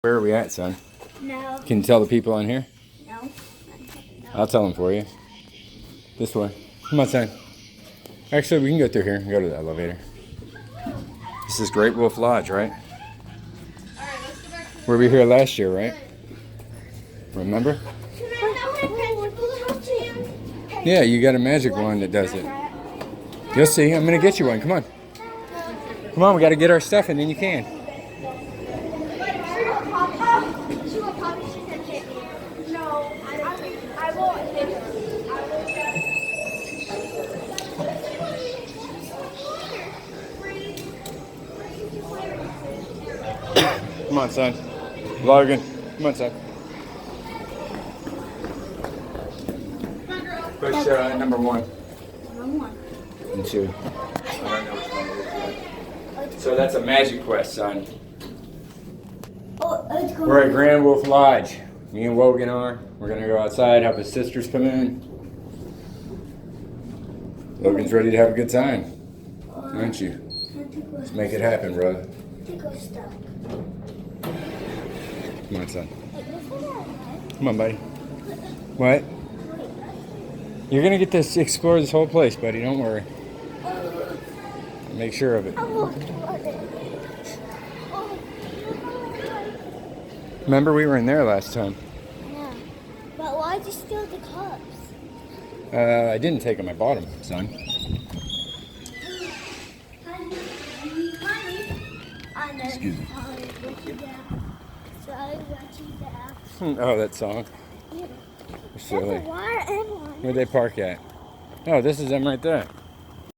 Where are we at, son? No. Can you tell the people on here? No. I'll tell them for you. This way. Come on, son. Actually, we can go through here and go to the elevator. This is Great Wolf Lodge, right? We were here last year, right? Remember? Yeah, you got a magic wand that does it. You'll see. I'm going to get you one. Come on. Come on, we got to get our stuff and then you can. Come on, son. Logan. Come on, son. Push number 1. Number 1. And 2. I don't know which one it is. So that's a magic quest, son. We're at Grand Wolf Lodge. Me and Wogan are. We're going to go outside, help his sisters come in. Logan's ready to have a good time. Aren't you? Let's make it happen, brother. Come on, son. Come on, buddy. What? You're going to get to explore this whole place, buddy. Don't worry. Make sure of it. Remember, we were in there last time. Yeah. But why'd you steal the cups? I didn't take them. I bought them, son. Excuse me. Oh, that song. Silly. Where'd they park at? Oh, this is them right there.